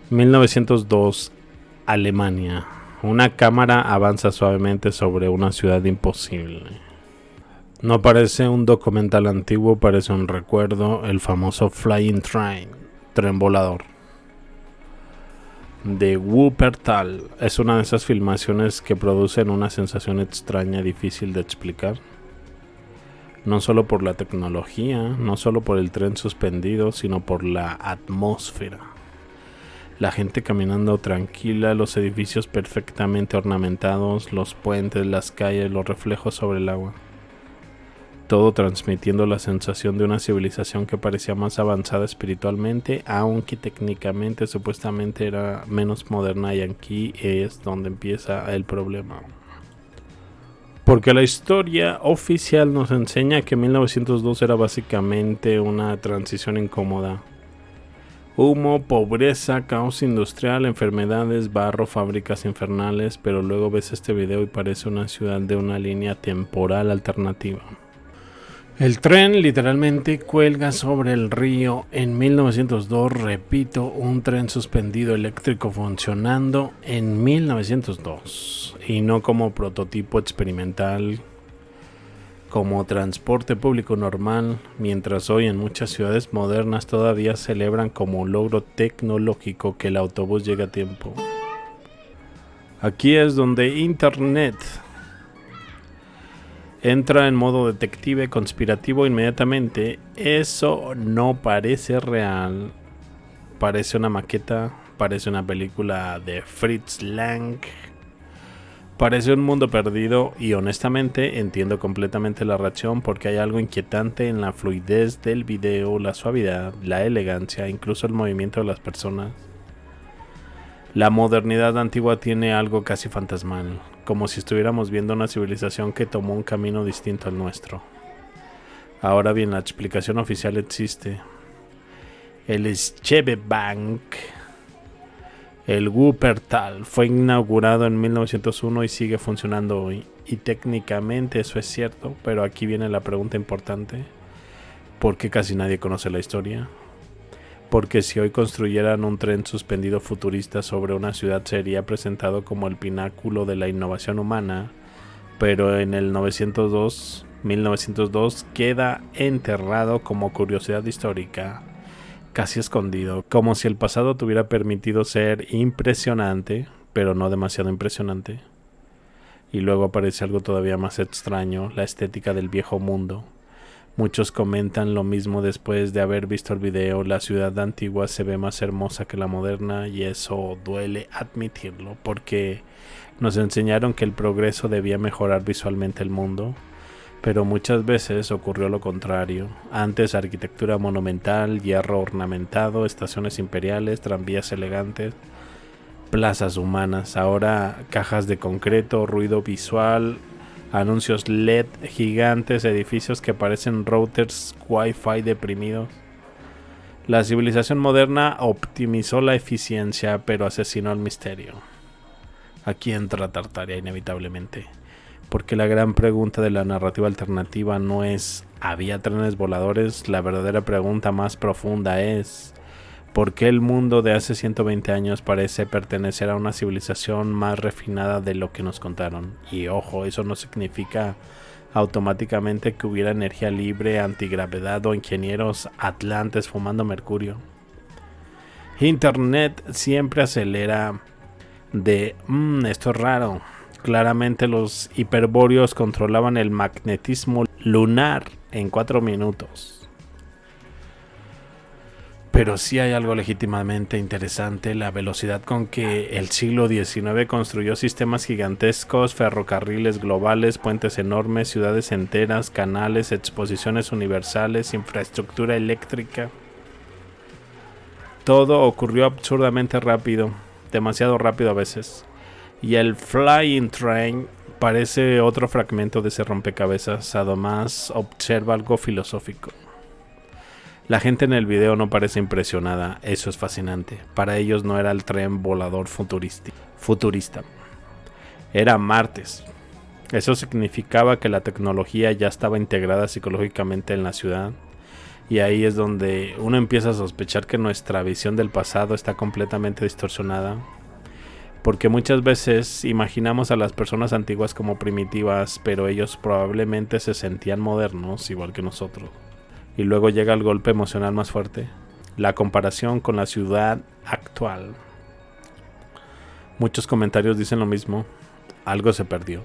1902, Alemania. Una cámara avanza suavemente sobre una ciudad imposible. No parece un documental antiguo, parece un recuerdo, el famoso Flying Train, tren volador, de Wuppertal. Es una de esas filmaciones que producen una sensación extraña, difícil de explicar. No solo por la tecnología, no solo por el tren suspendido, sino por la atmósfera. La gente caminando tranquila, los edificios perfectamente ornamentados, los puentes, las calles, los reflejos sobre el agua. Todo transmitiendo la sensación de una civilización que parecía más avanzada espiritualmente, aunque técnicamente supuestamente era menos moderna, y aquí es donde empieza el problema. Porque la historia oficial nos enseña que 1902 era básicamente una transición incómoda. Humo, pobreza, caos industrial, enfermedades, barro, fábricas infernales, pero luego ves este video y parece una ciudad de una línea temporal alternativa. El tren literalmente cuelga sobre el río en 1902, repito, un tren suspendido eléctrico funcionando en 1902, y no como prototipo experimental, como transporte público normal, mientras hoy en muchas ciudades modernas todavía celebran como logro tecnológico que el autobús llegue a tiempo. Aquí es donde Internet entra en modo detective conspirativo inmediatamente. Eso no parece real. Parece una maqueta. Parece una película de Fritz Lang. Parece un mundo perdido. Y honestamente entiendo completamente la reacción, porque hay algo inquietante en la fluidez del video, la suavidad, la elegancia, incluso el movimiento de las personas. La modernidad antigua tiene algo casi fantasmal, como si estuviéramos viendo una civilización que tomó un camino distinto al nuestro. Ahora bien, la explicación oficial existe. El Schevebank, el Wuppertal, fue inaugurado en 1901 y sigue funcionando hoy. Y técnicamente eso es cierto, pero aquí viene la pregunta importante. ¿Por qué casi nadie conoce la historia? Porque si hoy construyeran un tren suspendido futurista sobre una ciudad, sería presentado como el pináculo de la innovación humana, pero en el 1902 queda enterrado como curiosidad histórica, casi escondido, como si el pasado tuviera permitido ser impresionante, pero no demasiado impresionante. Y luego aparece algo todavía más extraño, la estética del viejo mundo. Muchos comentan lo mismo después de haber visto el video. La ciudad antigua se ve más hermosa que la moderna, y eso duele admitirlo, porque nos enseñaron que el progreso debía mejorar visualmente el mundo, pero muchas veces ocurrió lo contrario. Antes arquitectura monumental, hierro ornamentado, estaciones imperiales, tranvías elegantes, plazas humanas. Ahora cajas de concreto, ruido visual, anuncios LED gigantes, edificios que parecen routers Wi-Fi deprimidos. La civilización moderna optimizó la eficiencia, pero asesinó el misterio. Aquí entra Tartaria inevitablemente, porque la gran pregunta de la narrativa alternativa no es ¿había trenes voladores? La verdadera pregunta más profunda es ¿por qué el mundo de hace 120 años parece pertenecer a una civilización más refinada de lo que nos contaron? Y ojo, eso no significa automáticamente que hubiera energía libre, antigravedad o ingenieros atlantes fumando mercurio. Internet siempre acelera de esto es raro. Claramente los hiperbóreos controlaban el magnetismo lunar en 4 minutos. Pero sí hay algo legítimamente interesante: la velocidad con que el siglo XIX construyó sistemas gigantescos, ferrocarriles globales, puentes enormes, ciudades enteras, canales, exposiciones universales, infraestructura eléctrica. Todo ocurrió absurdamente rápido, demasiado rápido a veces. Y el Flying Train parece otro fragmento de ese rompecabezas. Además, observa algo filosófico. La gente en el video no parece impresionada, eso es fascinante. Para ellos no era el tren volador futurista. Era martes. Eso significaba que la tecnología ya estaba integrada psicológicamente en la ciudad. Y ahí es donde uno empieza a sospechar que nuestra visión del pasado está completamente distorsionada, porque muchas veces imaginamos a las personas antiguas como primitivas, pero ellos probablemente se sentían modernos igual que nosotros. Y luego llega el golpe emocional más fuerte, la comparación con la ciudad actual. Muchos comentarios dicen lo mismo, algo se perdió.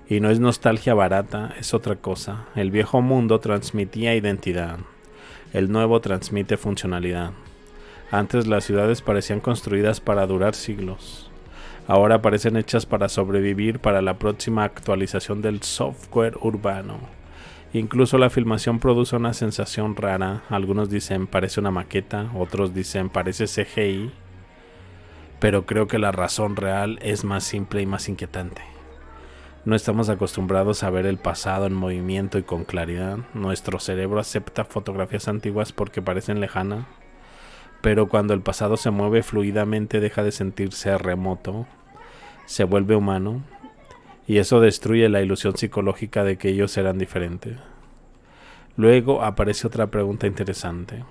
Y no es nostalgia barata, es otra cosa. El viejo mundo transmitía identidad, el nuevo transmite funcionalidad. Antes las ciudades parecían construidas para durar siglos. Ahora parecen hechas para sobrevivir para la próxima actualización del software urbano. Incluso la filmación produce una sensación rara. Algunos dicen parece una maqueta, otros dicen parece CGI. Pero creo que la razón real es más simple y más inquietante. No estamos acostumbrados a ver el pasado en movimiento y con claridad. Nuestro cerebro acepta fotografías antiguas porque parecen lejanas. Pero cuando el pasado se mueve fluidamente deja de sentirse remoto, se vuelve humano, y eso destruye la ilusión psicológica de que ellos eran diferentes. Luego aparece otra pregunta interesante.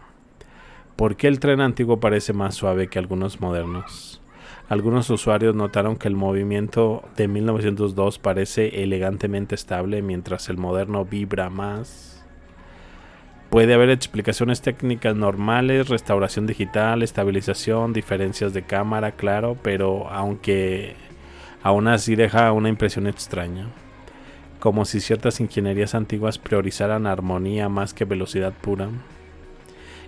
¿Por qué el tren antiguo parece más suave que algunos modernos? Algunos usuarios notaron que el movimiento de 1902 parece elegantemente estable, mientras el moderno vibra más. Puede haber explicaciones técnicas normales, restauración digital, estabilización, diferencias de cámara, claro, pero aún así deja una impresión extraña, como si ciertas ingenierías antiguas priorizaran armonía más que velocidad pura.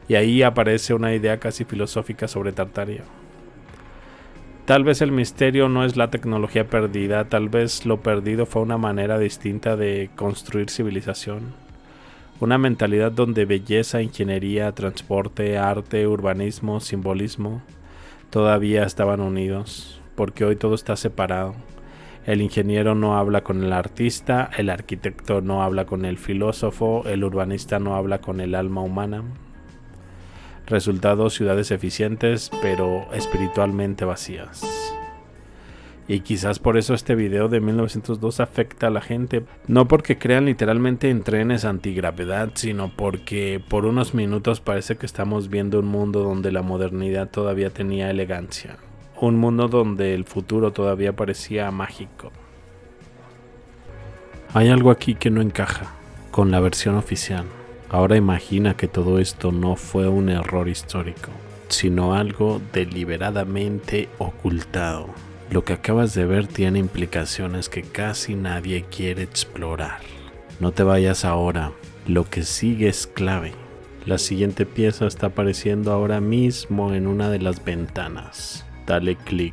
Y ahí aparece una idea casi filosófica sobre Tartaria. Tal vez el misterio no es la tecnología perdida, tal vez lo perdido fue una manera distinta de construir civilización. Una mentalidad donde belleza, ingeniería, transporte, arte, urbanismo, simbolismo todavía estaban unidos, porque hoy todo está separado. El ingeniero no habla con el artista, el arquitecto no habla con el filósofo, el urbanista no habla con el alma humana. Resultado, ciudades eficientes, pero espiritualmente vacías. Y quizás por eso este video de 1902 afecta a la gente, no porque crean literalmente en trenes antigravedad, sino porque por unos minutos parece que estamos viendo un mundo donde la modernidad todavía tenía elegancia, un mundo donde el futuro todavía parecía mágico. Hay algo aquí que no encaja con la versión oficial. Ahora imagina que todo esto no fue un error histórico, sino algo deliberadamente ocultado. Lo que acabas de ver tiene implicaciones que casi nadie quiere explorar. No te vayas ahora, lo que sigue es clave. La siguiente pieza está apareciendo ahora mismo en una de las ventanas. Dale clic.